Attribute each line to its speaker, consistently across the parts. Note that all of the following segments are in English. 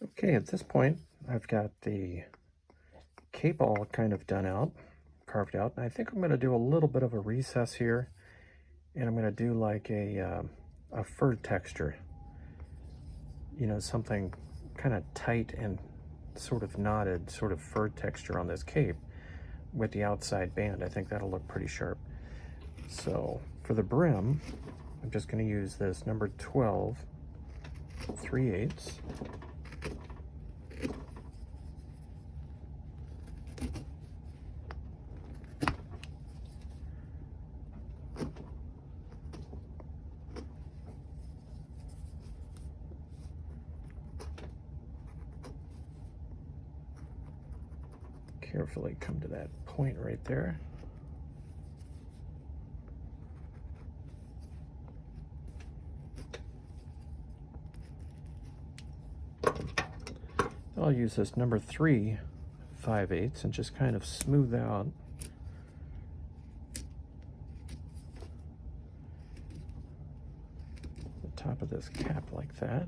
Speaker 1: Okay, at this point, I've got the cape all kind of done out, carved out. And I think I'm going to do a little bit of a recess here, and I'm going to do like a fur texture. You know, something kind of tight and sort of knotted, sort of fur texture on this cape with the outside band. I think that'll look pretty sharp. So for the brim, I'm just going to use this number 12 3/8. Carefully come to that point right there. I'll use this number 3 5/8 and just kind of smooth out the top of this cap like that.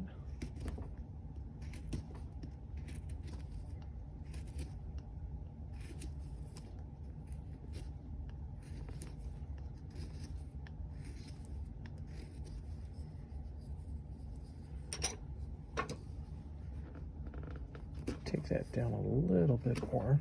Speaker 1: Take that down a little bit more.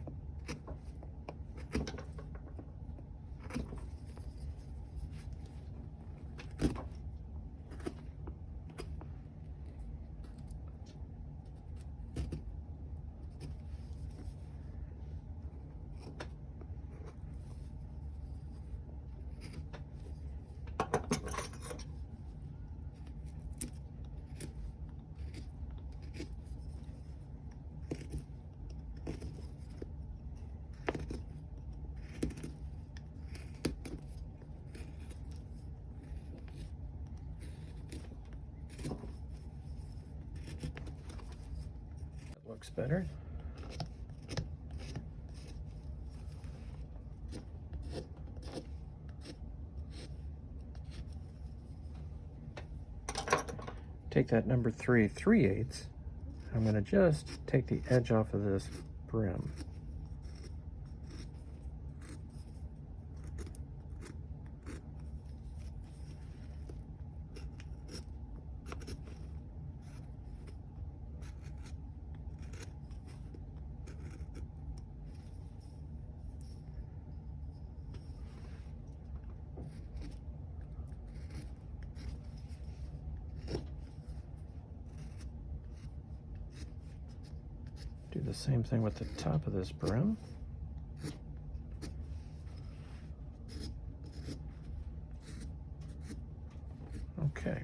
Speaker 1: Looks better. Take that number 3 3/8. I'm going to just take the edge off of this brim. Do the same thing with the top of this brim. Okay.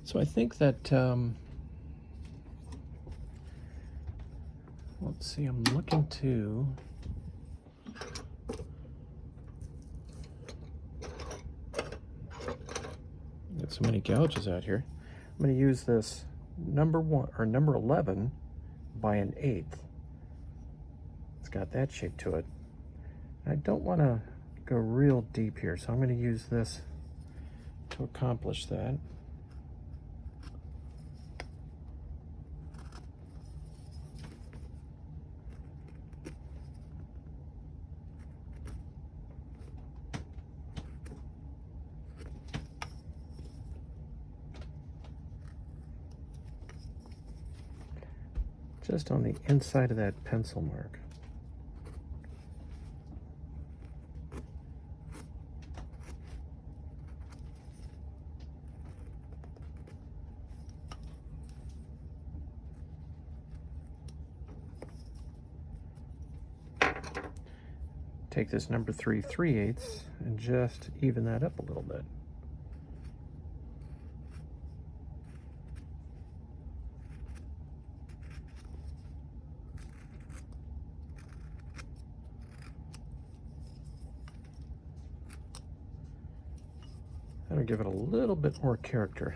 Speaker 1: So I think that, let's see, I'm looking to get so many gouges out here. I'm going to use this number 1 or number 11 by 1/8. It's got that shape to it. I don't want to go real deep here, so I'm going to use this to accomplish that. Just on the inside of that pencil mark. Take this number 3 3/8 and just even that up a little bit. That'll give it a little bit more character.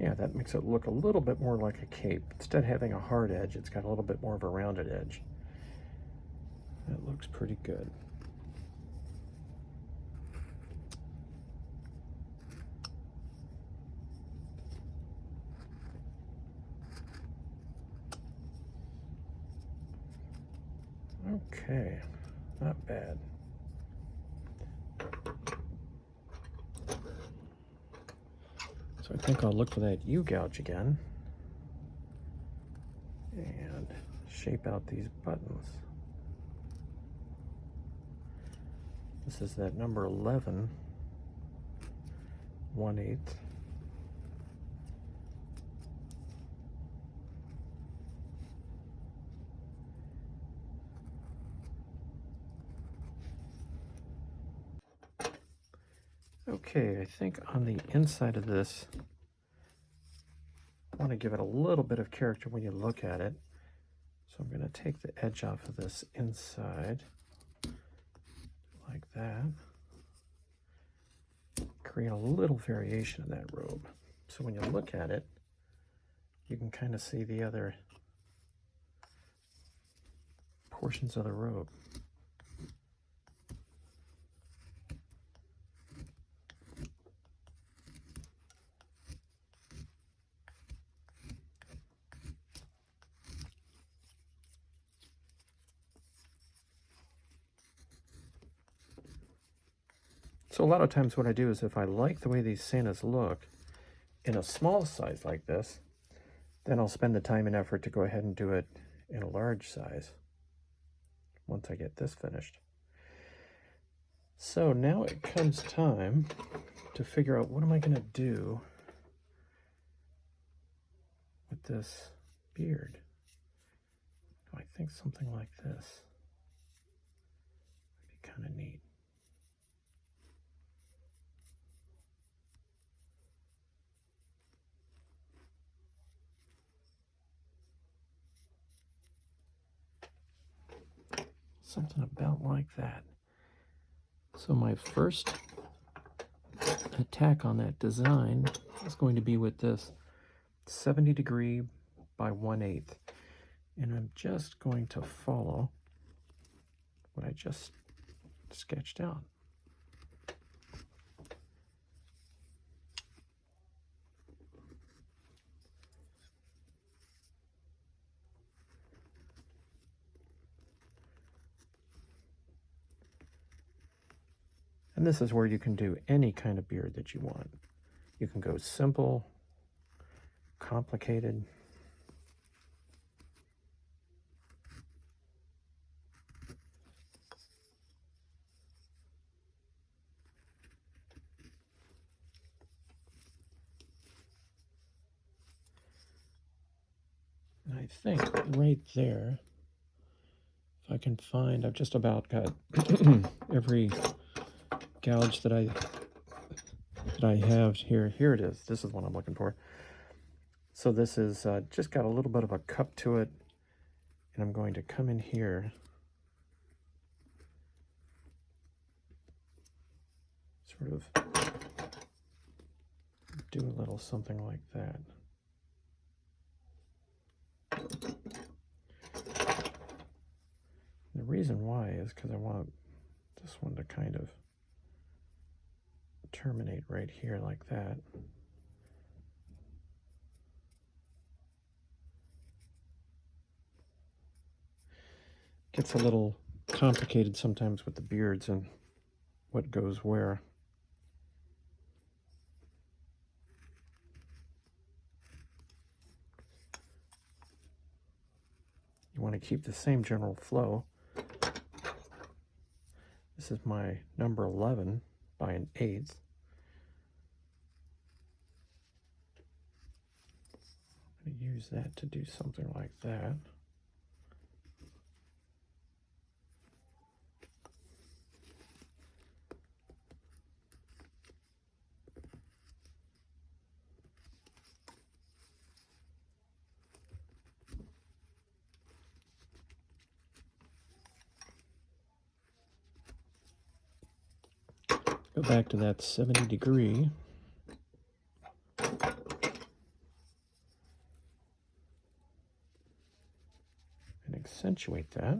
Speaker 1: Yeah, that makes it look a little bit more like a cape. Instead of having a hard edge, it's got a little bit more of a rounded edge. That looks pretty good. Okay, not bad. So I think I'll look for that U-gouge again and shape out these buttons. This is that number 11, 1/8. Okay, I think on the inside of this, I want to give it a little bit of character when you look at it. So I'm going to take the edge off of this inside, like that. Create a little variation in that robe. So when you look at it, you can kind of see the other portions of the robe. So a lot of times what I do is if I like the way these Santas look in a small size like this, then I'll spend the time and effort to go ahead and do it in a large size once I get this finished. So now it comes time to figure out what am I going to do with this beard. I think something like this would be kind of neat. Something about like that. So my first attack on that design is going to be with this 70° by 1/8. And I'm just going to follow what I just sketched out. And this is where you can do any kind of beard that you want. You can go simple, complicated. And I think right there, if I can find, I've just about got every gouge that I have here. Here it is. This is what I'm looking for. So this is just got a little bit of a cup to it, and I'm going to come in here, sort of do a little something like that. The reason why is because I want this one to kind of terminate right here like that. Gets a little complicated sometimes with the beards and what goes where. You want to keep the same general flow. This is my number 11 by 1/8. I'm going to use that to do something like that. Go back to that 70°. accentuate that.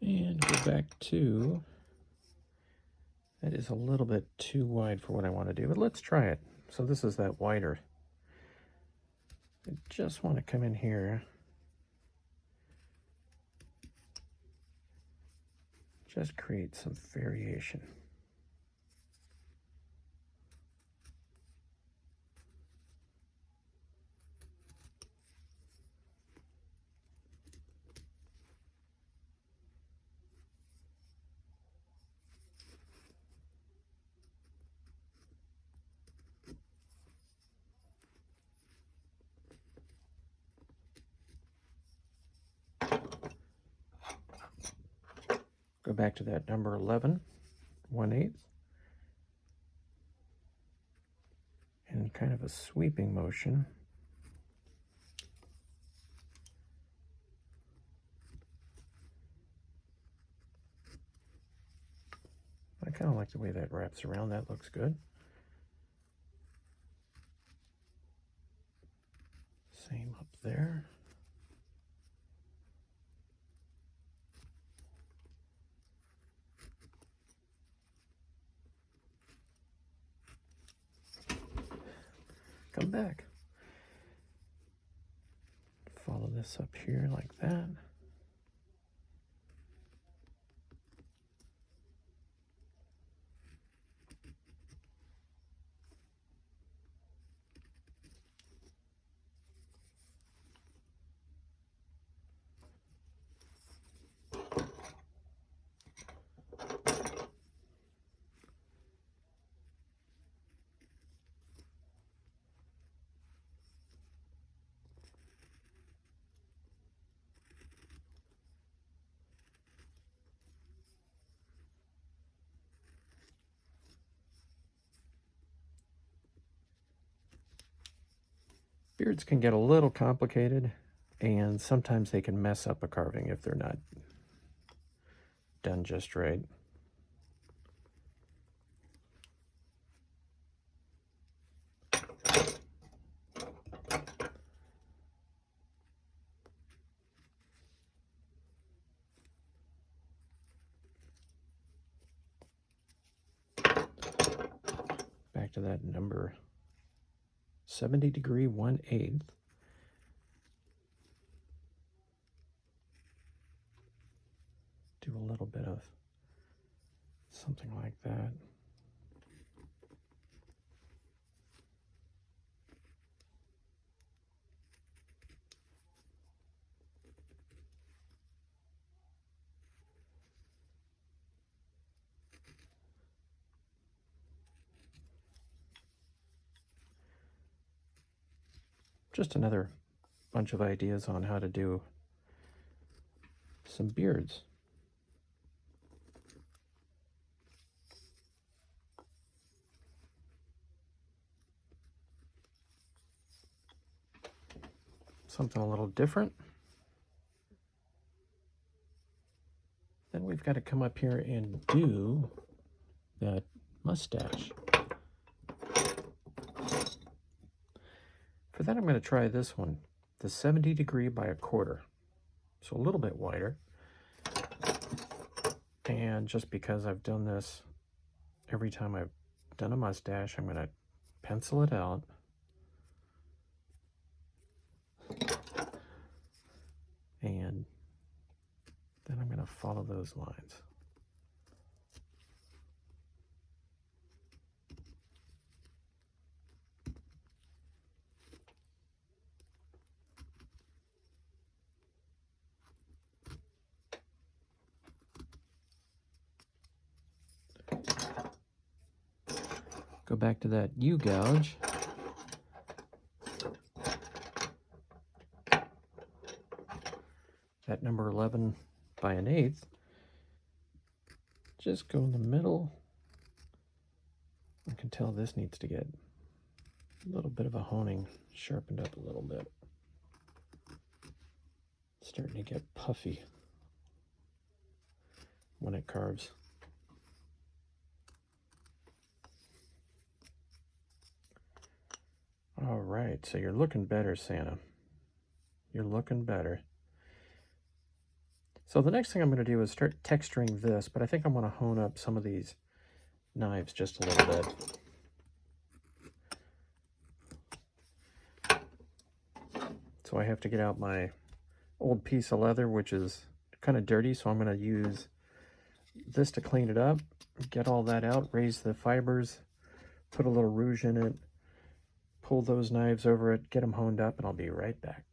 Speaker 1: And go back to, that is a little bit too wide for what I want to do, but let's try it. So this is that wider. I just want to come in here, just create some variation. Go back to that number 11, 1/8, and kind of a sweeping motion. I kind of like the way that wraps around. That looks good. Same up there. Come back. Follow this up here like that. Beards can get a little complicated, and sometimes they can mess up a carving if they're not done just right. Back to that number 70 degree 1/8. Do a little bit of something like that. Just another bunch of ideas on how to do some beards. Something a little different. Then we've got to come up here and do that mustache. For that, I'm going to try this one, the 70 degree by 1/4. So a little bit wider. And just because I've done this every time I've done a mustache, I'm going to pencil it out. And then I'm going to follow those lines. Go back to that U-gouge. that number 11 by 1/8, just go in the middle. I can tell this needs to get a little bit of a honing, sharpened up a little bit. It's starting to get puffy when it carves. All right, so you're looking better, Santa. You're looking better. So the next thing I'm going to do is start texturing this, but I think I'm going to hone up some of these knives just a little bit. So I have to get out my old piece of leather, which is kind of dirty, so I'm going to use this to clean it up, get all that out, raise the fibers, put a little rouge in it, pull those knives over it, get them honed up, and I'll be right back.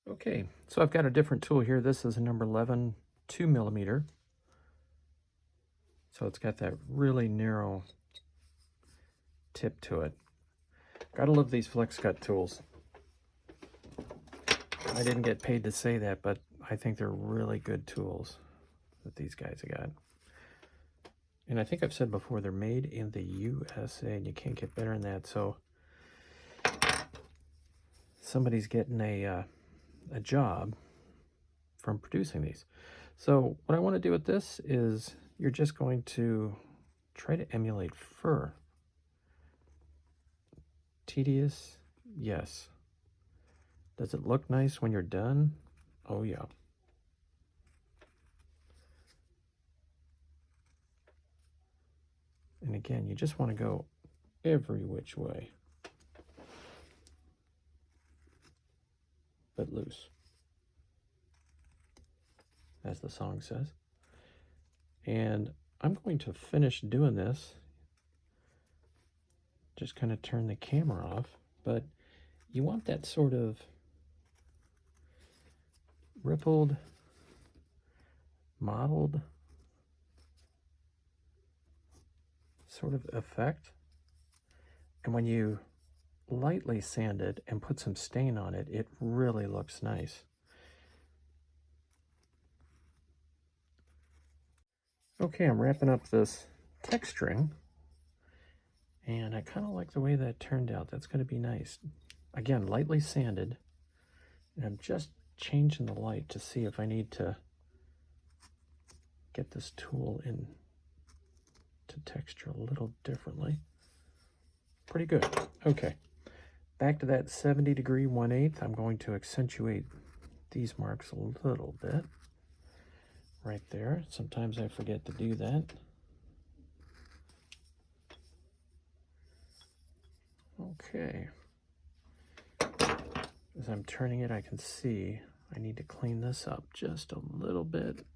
Speaker 1: Okay, so I've got a different tool here. This is a number 11 2mm. So it's got that really narrow tip to it. Gotta love these flex cut tools. I didn't get paid to say that, but I think they're really good tools that these guys have got. And I think I've said before, they're made in the USA, and you can't get better than that. So somebody's getting a job from producing these. So what I want to do with this is you're just going to try to emulate fur. Tedious? Yes. Does it look nice when you're done? Oh yeah. And again, you just want to go every which way, but loose, as the song says. And I'm going to finish doing this, just kind of turn the camera off, but you want that sort of rippled, mottled sort of effect. And when you lightly sand it and put some stain on it, it really looks nice. Okay, I'm wrapping up this texturing, and I kind of like the way that turned out. That's going to be nice. Again, lightly sanded, and I'm just changing the light to see if I need to get this tool in to texture a little differently. Pretty good. Okay, back to that 70° 1/8. I'm going to accentuate these marks a little bit right there. Sometimes I forget to do that. Okay. As I'm turning it, I can see I need to clean this up just a little bit.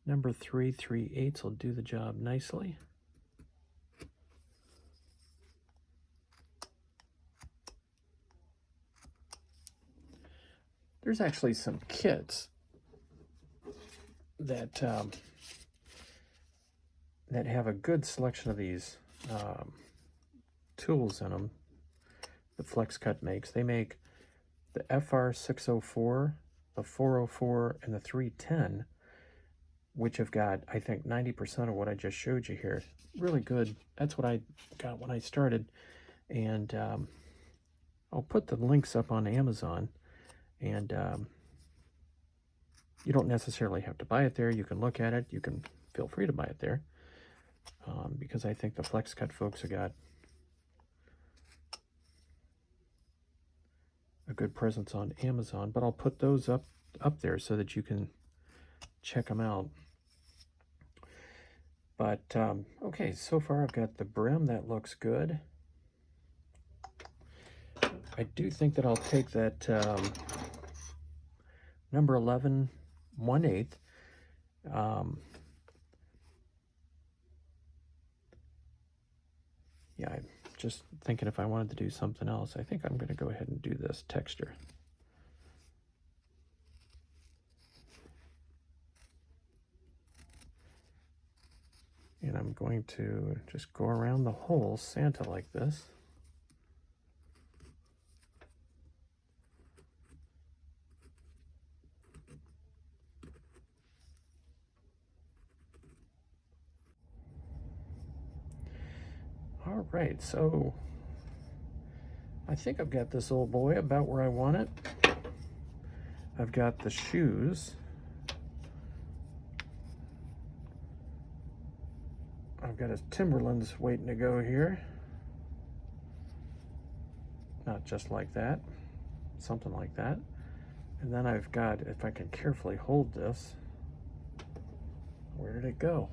Speaker 1: Number 3 3/8 will do the job nicely. There's actually some kits that that have a good selection of these tools in them that FlexCut makes. They make the FR604, the 404, and the 310, which have got, I think, 90% of what I just showed you here. Really good. That's what I got when I started. And I'll put the links up on Amazon. And you don't necessarily have to buy it there. You can look at it. You can feel free to buy it there. Because I think the FlexCut folks have got a good presence on Amazon. But I'll put those up there so that you can check them out. But okay, so far I've got the brim. That looks good. I do think that I'll take that number 11 1/8. Yeah, I'm just thinking if I wanted to do something else, I think I'm going to go ahead and do this texture. And I'm going to just go around the whole Santa like this. All right, so I think I've got this old boy about where I want it. I've got the shoes. I've got his Timberlands waiting to go here. Not just like that, something like that. And then I've got, if I can carefully hold this, where did it go?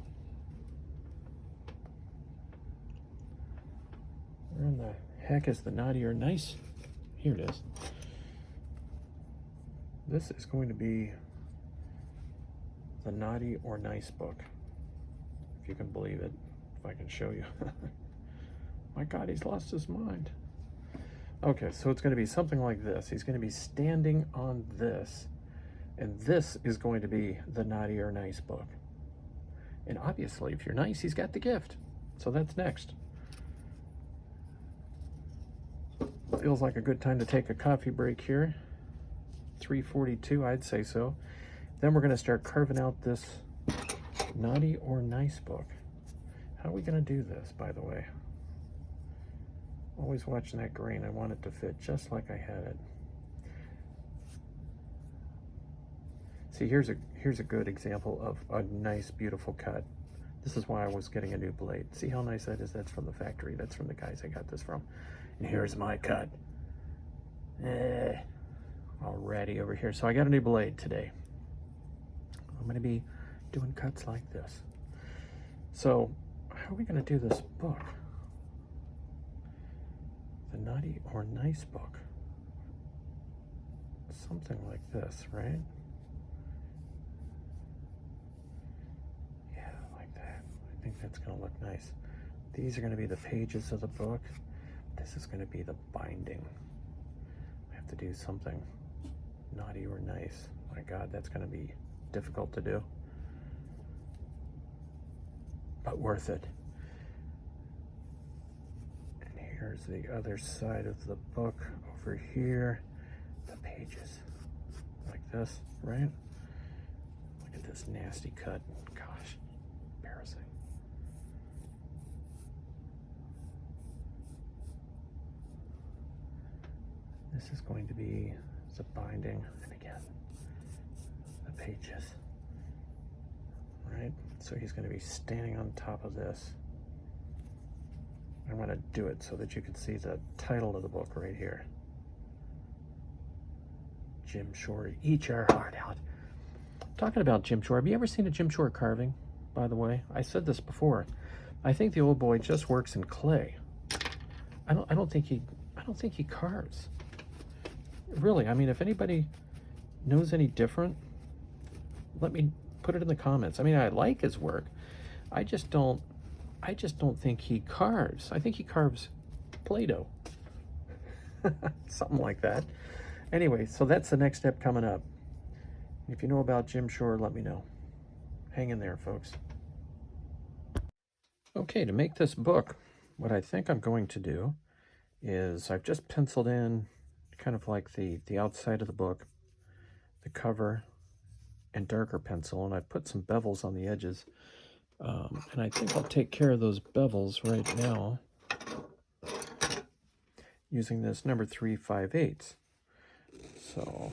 Speaker 1: Where in the heck is the naughty or nice? Here it is. This is going to be the naughty or nice book, if you can believe it, if I can show you. My God, he's lost his mind. Okay, so it's going to be something like this. He's going to be standing on this, and this is going to be the naughty or nice book. And obviously, if you're nice, he's got the gift. So that's next. Feels like a good time to take a coffee break here. 3:42, I'd say so. Then we're going to start carving out this naughty or nice book. How are we going to do this, by the way? Always watching that grain. I want it to fit just like I had it. See, here's a good example of a nice, beautiful cut. This is why I was getting a new blade. See how nice that is? That's from the factory. That's from the guys I got this from. And here's my cut. Already over here. So I got a new blade today. I'm going to be doing cuts like this. So how are we going to do this book? The naughty or nice book. Something like this, right? Yeah, like that. I think that's going to look nice. These are going to be the pages of the book. This is going to be the binding. I have to do something naughty or nice. My God, that's going to be difficult to do, but worth it. And here's the other side of the book over here. The pages like this, right? Look at this nasty cut. Gosh, embarrassing. This is going to be the binding, and again, the pages, right? So he's going to be standing on top of this. I want to do it so that you can see the title of the book right here. Jim Shore, eat your heart out. Talking about Jim Shore, have you ever seen a Jim Shore carving, by the way? I said this before. I think the old boy just works in clay. I don't think he carves. Really, I mean, if anybody knows any different, let me put it in the comments. I mean, I like his work. I just don't think he carves. I think he carves Play-Doh. Something like that. Anyway, so that's the next step coming up. If you know about Jim Shore, let me know. Hang in there, folks. Okay, to make this book, what I think I'm going to do is I've just penciled in kind of like the outside of the book, the cover, and darker pencil, and I put some bevels on the edges. And I think I'll take care of those bevels right now using this number 3/5/8. So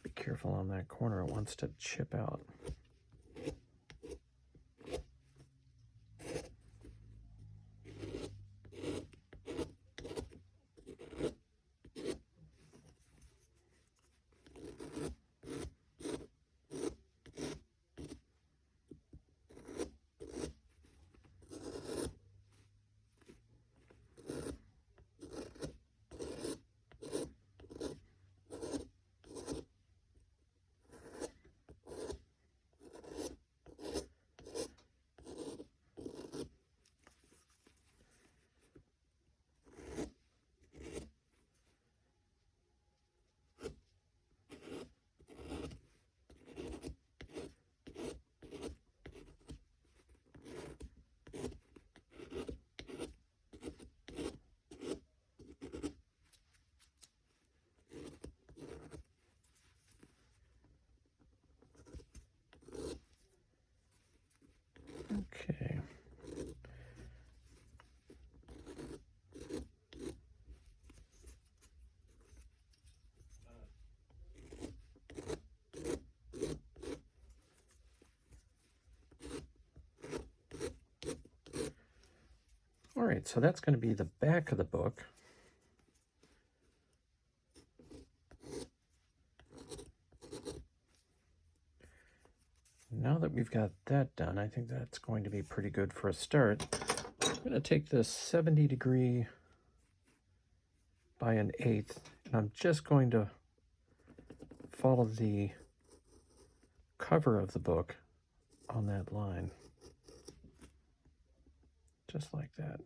Speaker 1: be careful on that corner, it wants to chip out. right, so that's going to be the back of the book. Now that we've got that done, I think that's going to be pretty good for a start. I'm going to take this 70° by 1/8, and I'm just going to follow the cover of the book on that line, just like that.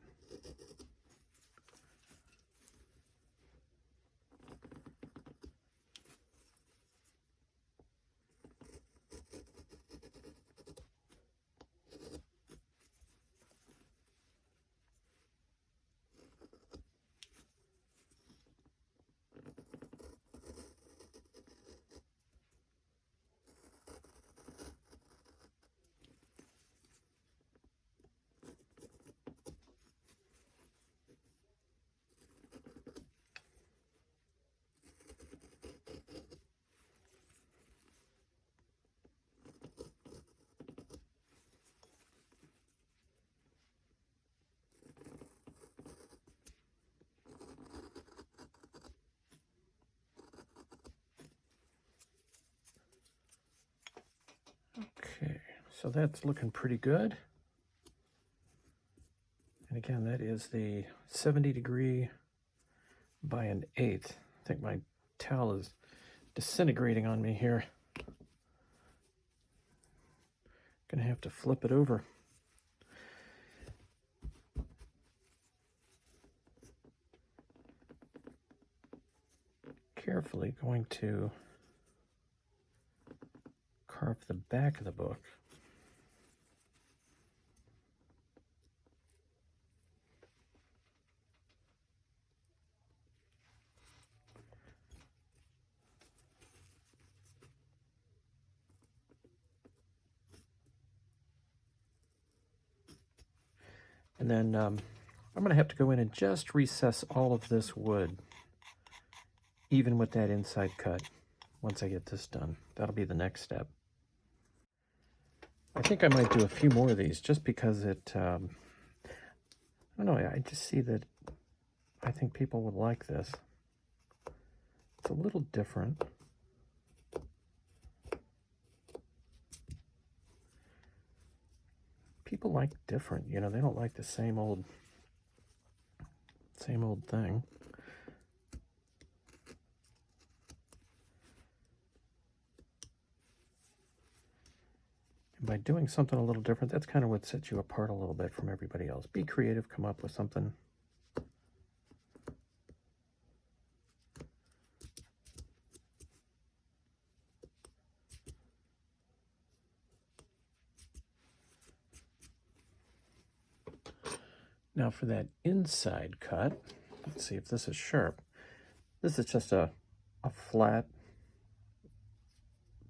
Speaker 1: Okay, so that's looking pretty good. And again, that is the 70° by 1/8. I think my towel is disintegrating on me here. Gonna have to flip it over. Carefully going to carve the back of the book. And then I'm going to have to go in and just recess all of this wood, even with that inside cut, once I get this done. That'll be the next step. I think I might do a few more of these just because it, I don't know, I just see that I think people would like this. It's a little different. People like different, you know, they don't like the same old thing. And by doing something a little different, that's kind of what sets you apart a little bit from everybody else. Be creative, come up with something. Now for that inside cut, let's see if this is sharp. This is just a flat,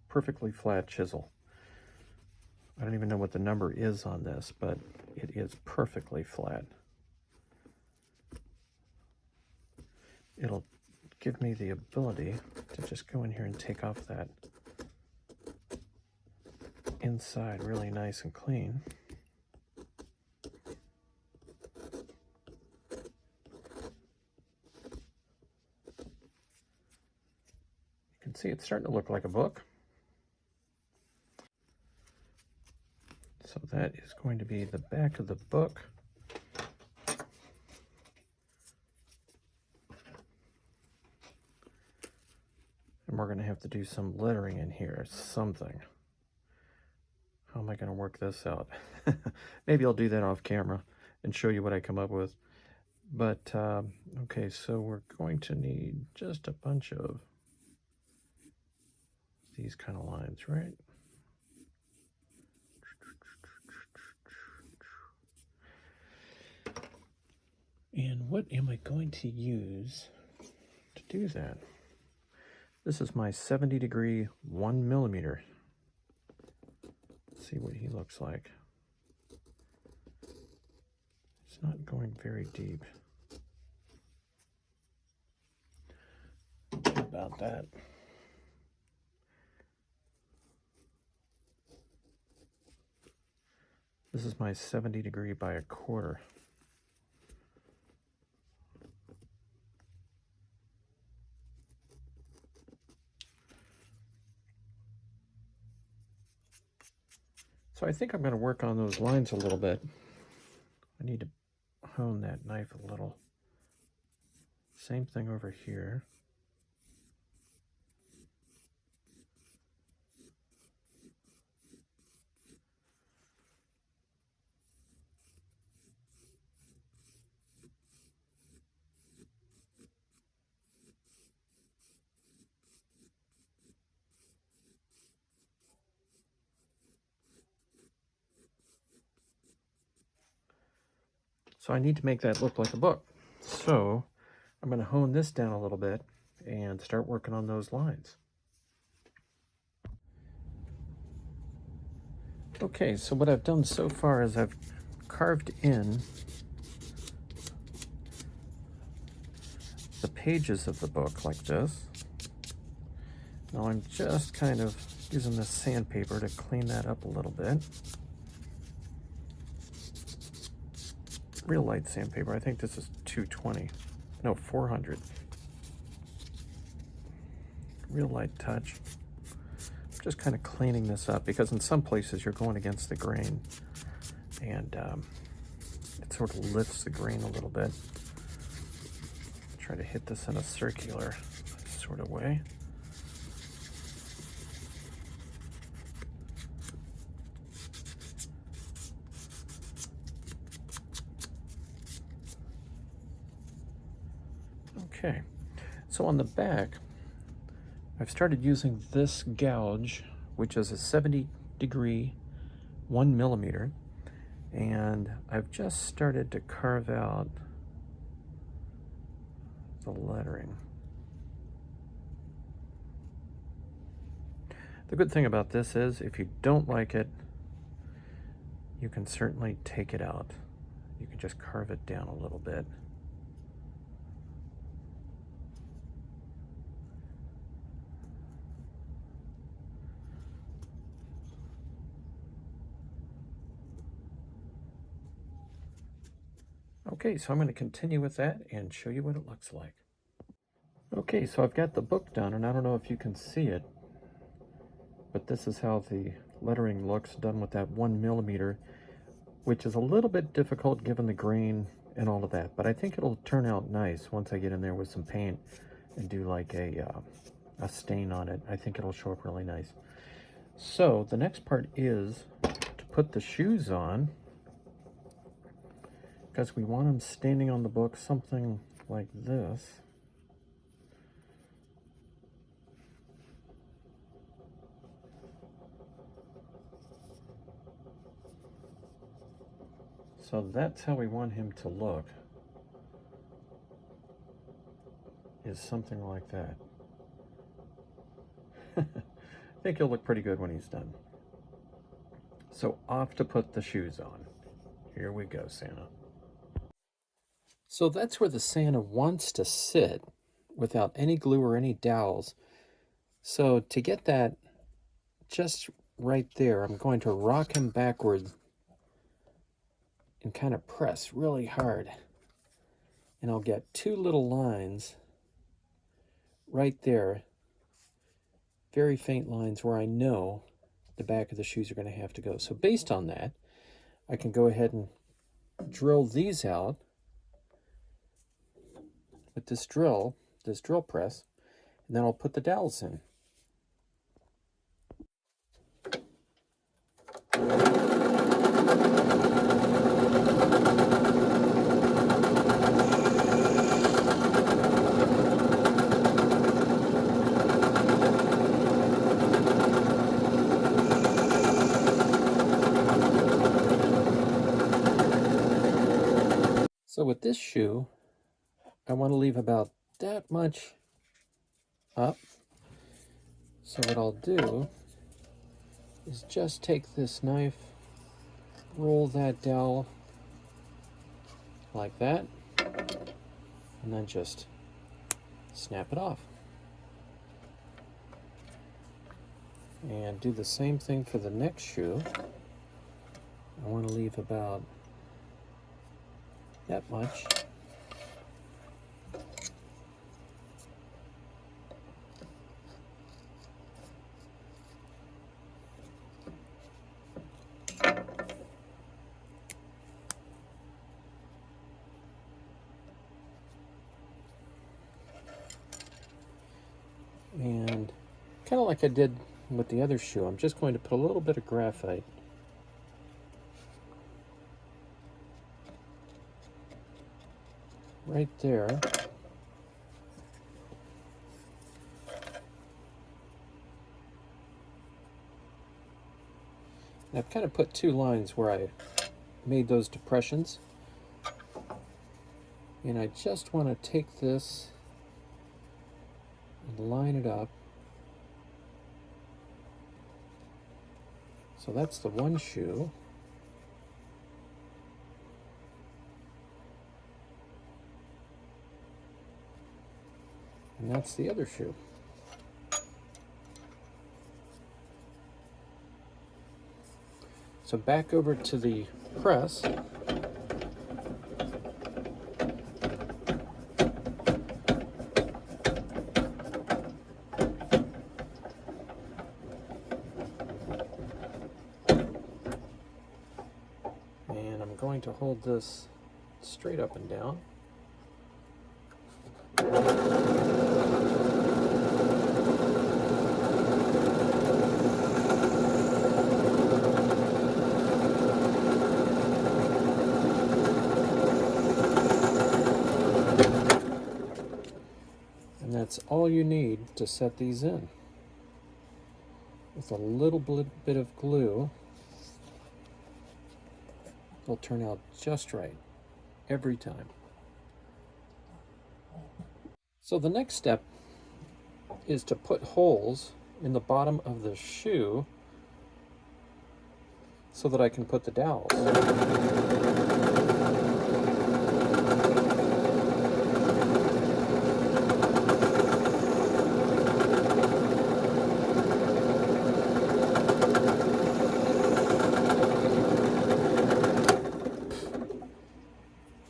Speaker 1: perfectly flat chisel. I don't even know what the number is on this, but it is perfectly flat. It'll give me the ability to just go in here and take off that inside really nice and clean. You can see it's starting to look like a book. So that is going to be the back of the book. And we're going to have to do some lettering in here, something. How am I going to work this out? Maybe I'll do that off camera and show you what I come up with. But, okay, so we're going to need just a bunch of these kind of lines, right? And what am I going to use to do that? This is my 70° 1mm. Let's see what he looks like. It's not going very deep. What about that? This is my 70° by 1/4. So I think I'm going to work on those lines a little bit. I need to hone that knife a little. Same thing over here. So I need to make that look like a book. So I'm going to hone this down a little bit and start working on those lines. Okay, so what I've done so far is I've carved in the pages of the book like this. Now I'm just kind of using this sandpaper to clean that up a little bit. Real light sandpaper. I think this is 220. No, 400. Real light touch. Just kind of cleaning this up because in some places you're going against the grain and it sort of lifts the grain a little bit. Try to hit this in a circular sort of way. Okay, so on the back, I've started using this gouge, which is a 70-degree 1 millimeter, and I've just started to carve out the lettering. The good thing about this is if you don't like it, you can certainly take it out. You can just carve it down a little bit. Okay, so I'm going to continue with that and show you what it looks like. Okay, so I've got the book done, and I don't know if you can see it, but this is how the lettering looks done with that 1 millimeter, which is a little bit difficult given the grain and all of that, but I think it'll turn out nice once I get in there with some paint and do like a stain on it. I think it'll show up really nice. So the next part is to put the shoes on, because we want them standing on the book something like this. So that's how we want him to look, is something like that. I think he'll look pretty good when he's done. So off to put the shoes on. Here we go, Santa. So that's where the Santa wants to sit without any glue or any dowels. So to get that just right there, I'm going to rock him backward and kind of press really hard. And I'll get two little lines right there, very faint lines where I know the back of the shoes are going to have to go. So based on that, I can go ahead and drill these out with this drill press, and then I'll put the dowels in. So with this shoe, I want to leave about that much up. So what I'll do is just take this knife, roll that dowel like that, and then just snap it off. And do the same thing for the next shoe. I want to leave about that much. And kind of like I did with the other shoe, I'm just going to put a little bit of graphite right there. And I've kind of put two lines where I made those depressions. And I just want to take this and line it up. So that's the one shoe. And that's the other shoe. So back over to the press. And I'm going to hold this straight up and down. And that's all you need to set these in. With a little bit of glue, they'll turn out just right every time. So the next step is to put holes in the bottom of the shoe so that I can put the dowels.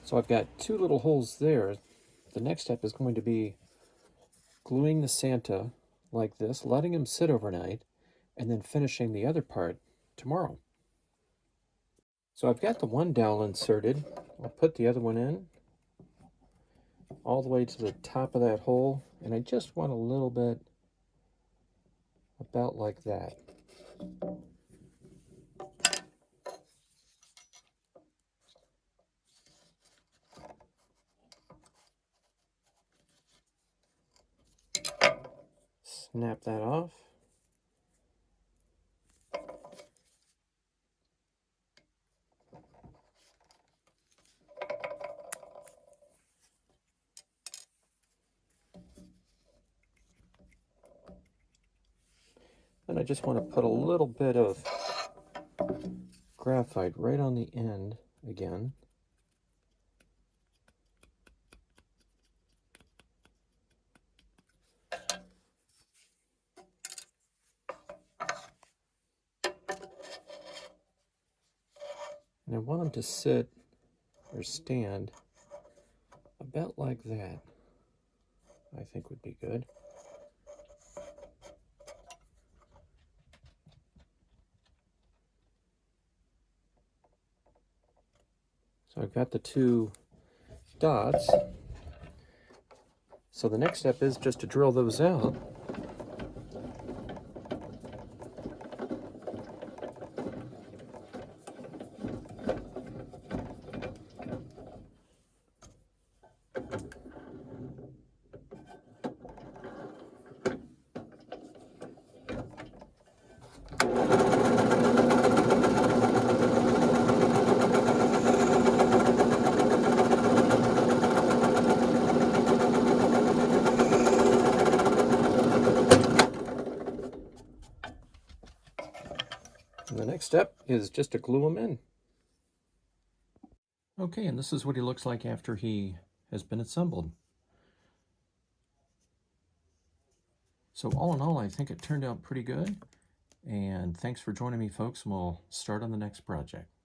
Speaker 1: So I've got two little holes there. The next step is going to be gluing the Santa like this, letting him sit overnight, and then finishing the other part tomorrow. So I've got the one dowel inserted. I'll put the other one in all the way to the top of that hole, and I just want a little bit about like that. Snap that off. And I just want to put a little bit of graphite right on the end again. And I want them to sit or stand about like that. I think would be good. So I've got the two dots. So the next step is just to drill those out. And the next step is just to glue them in. Okay, and this is what he looks like after he has been assembled. So all in all, I think it turned out pretty good. And thanks for joining me, folks, and we'll start on the next project.